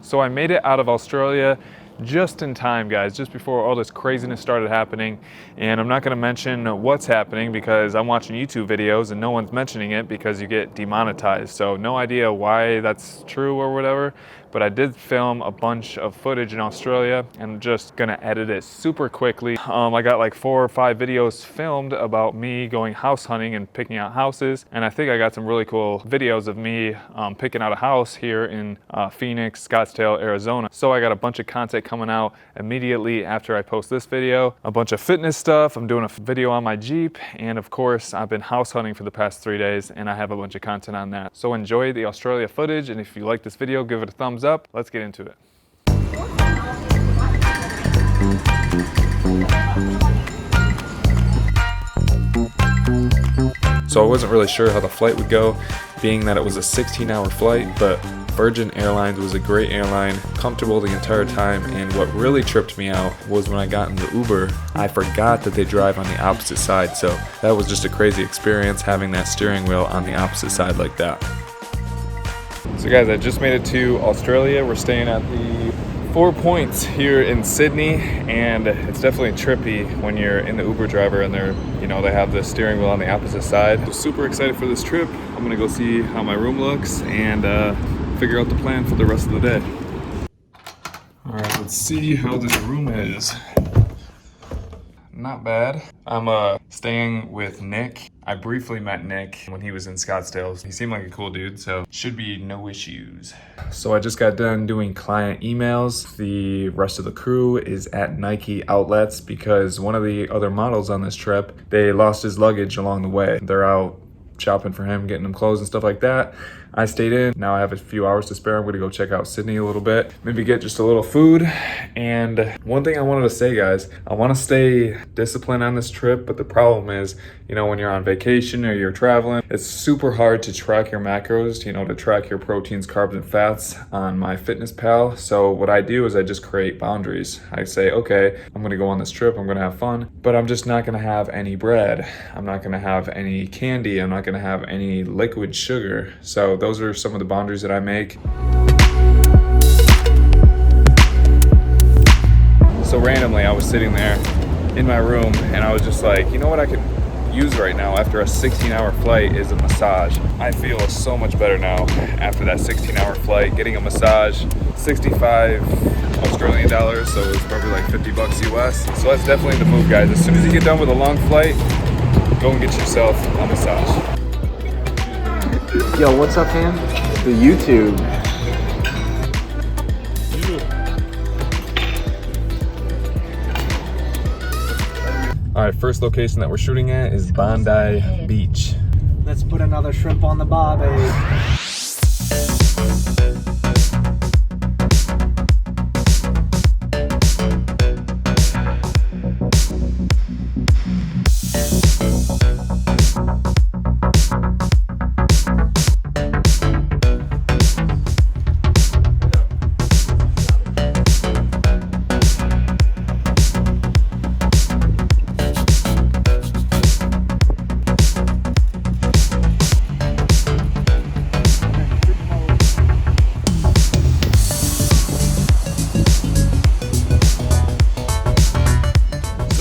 So I made it out of Australia just in time, guys, just before all this craziness started happening. And I'm not going to mention what's happening because I'm watching YouTube videos and no one's mentioning it because you get demonetized. So no idea why that's true or whatever, but I did film a bunch of footage in Australia and I'm just gonna edit it super quickly. I got like 4 or 5 videos filmed about me going house hunting and picking out houses, and I think I got some really cool videos of me picking out a house here in Phoenix, Scottsdale, Arizona. So I got a bunch of content coming out immediately after I post this video. A bunch of fitness stuff, I'm doing a video on my Jeep, and of course I've been house hunting for the past 3 days and I have a bunch of content on that. So enjoy the Australia footage, and if you like this video, give it a thumbs up. Let's get into it. So I wasn't really sure how the flight would go, being that it was a 16-hour flight, but Virgin Airlines was a great airline, comfortable the entire time, and what really tripped me out was when I got in the Uber, I forgot that they drive on the opposite side, so that was just a crazy experience having that steering wheel on the opposite side like that. So guys, I just made it to Australia. We're staying at the 4 Points here in Sydney, and it's definitely trippy when you're in the Uber driver and they have the steering wheel on the opposite side. I'm super excited for this trip. I'm gonna go see how my room looks and figure out the plan for the rest of the day. All right, let's see how this room is. Not bad. I'm staying with Nick. I briefly met Nick when he was in Scottsdale. He seemed like a cool dude, so should be no issues. So I just got done doing client emails. The rest of the crew is at Nike outlets because one of the other models on this trip, they lost his luggage along the way. They're out shopping for him, getting him clothes and stuff like that. I stayed in. Now I have a few hours to spare. I'm gonna go check out Sydney a little bit, maybe get just a little food. And one thing I wanted to say, guys, I want to stay disciplined on this trip, but the problem is, when you're on vacation or you're traveling, it's super hard to track your macros, to track your proteins, carbs, and fats on MyFitnessPal. So what I do is I just create boundaries. I say, okay, I'm gonna go on this trip, I'm gonna have fun, but I'm just not gonna have any bread. I'm not gonna have any candy. I'm not gonna have any liquid sugar. So those are some of the boundaries that I make. So randomly, I was sitting there in my room and I was just like, you know what I could use right now after a 16-hour flight is a massage. I feel so much better now after that 16-hour flight. Getting a massage, 65 Australian dollars, so it's probably like 50 bucks US. So that's definitely the move, guys. As soon as you get done with a long flight, go and get yourself a massage. Yo, what's up, fam? The YouTube. All right, first location that we're shooting at is Bondi Beach. Let's put another shrimp on the barbie.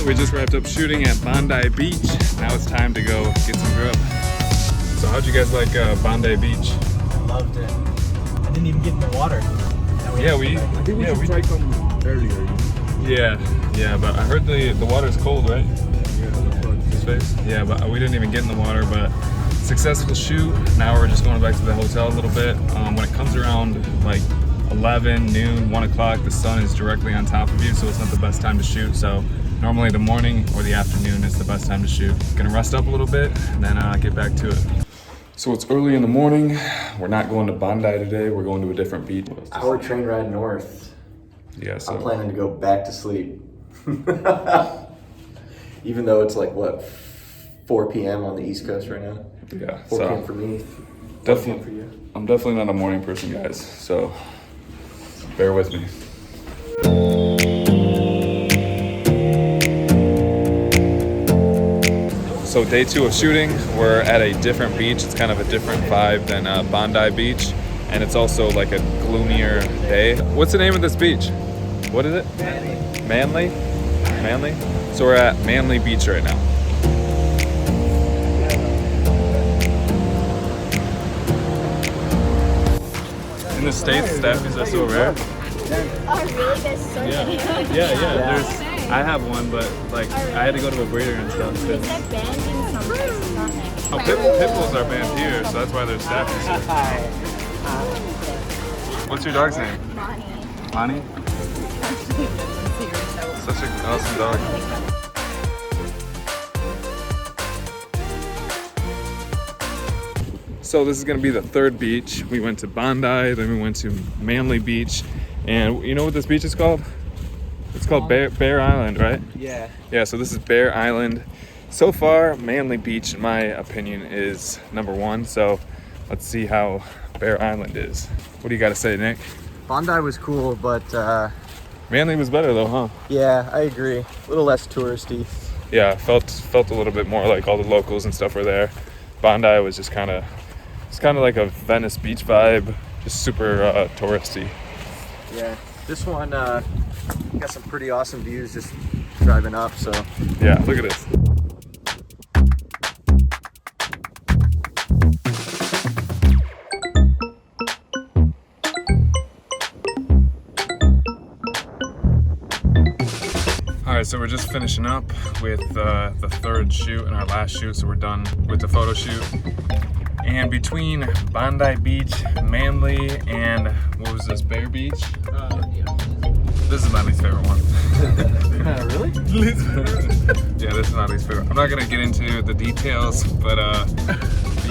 We just wrapped up shooting at Bondi Beach. Now it's time to go get some grub. So how'd you guys like Bondi Beach? I loved it. I didn't even get in the water. I think we should try some earlier. Yeah, but I heard the water's cold, right? Yeah, that's what His face? Yeah, but we didn't even get in the water, but successful shoot. Now we're just going back to the hotel a little bit. When it comes around like 11, noon, 1 o'clock, the sun is directly on top of you, so it's not the best time to shoot. So normally the morning or the afternoon is the best time to shoot. Gonna rest up a little bit and then get back to it. So it's early in the morning. We're not going to Bondi today. We're going to a different beach. Our train ride north. Yeah, so I'm planning to go back to sleep. Even though it's like, what, 4 p.m. on the East Coast right now? yeah, 4 so p.m. for me, 4 p.m. definitely, for you. I'm definitely not a morning person, guys. So bear with me. So day 2 of shooting, we're at a different beach. It's kind of a different vibe than Bondi Beach. and it's also like a gloomier day. What's the name of this beach? What is it? Manly. Manly? So we're at Manly Beach right now. In the States, staffies are so rare. Oh, really? There's so many. Yeah. I have one, but like I had to go to a breeder and stuff. Is that banned in some places, not many? Oh, pit bulls are banned here, so that's why there's staffies here. What's your dog's name? Money. Lonnie? Such an awesome dog. So this is gonna be the third beach. We went to Bondi, then we went to Manly Beach, and you know what this beach is called? It's called Bear Island, right? Yeah. Yeah, so this is Bear Island. So far, Manly Beach, in my opinion, is number one. So let's see how Bear Island is. What do you got to say, Nick? Bondi was cool, but Manly was better though, huh? yeah, I agree. A little less touristy. Yeah, felt a little bit more like all the locals and stuff were there. Bondi was just it's kind of like a Venice Beach vibe, just super touristy. Yeah. This one got some pretty awesome views just driving up, so. Yeah, look at this. All right, so we're just finishing up with the third shoot and our last shoot, so we're done with the photo shoot. And between Bondi Beach, Manly, and what was this, Bear Beach? This is my least favorite one. Really? Yeah, this is my least favorite. I'm not gonna get into the details, but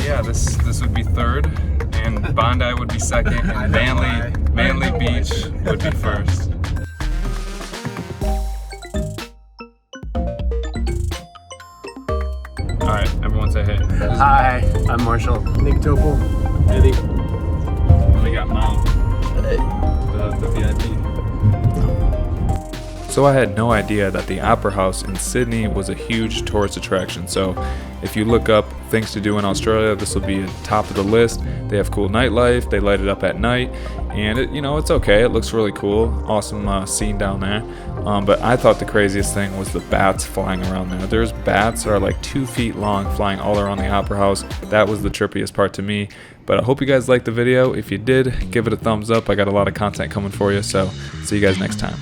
yeah, this would be third, and Bondi would be second, and Manly Beach would be first. All right, everyone say hey. Hi, I'm Marshall. Nick Topol. Eddie. And we got Mount, the VIP. So I had no idea that the Opera House in Sydney was a huge tourist attraction. So if you look up things to do in Australia, this will be at the top of the list. They have cool nightlife, they light it up at night, and it's okay, it looks really cool. Awesome scene down there. But I thought the craziest thing was the bats flying around there. There's bats that are like 2 feet long flying all around the Opera House. That was the trippiest part to me. But I hope you guys liked the video. If you did, give it a thumbs up. I got a lot of content coming for you, so see you guys next time.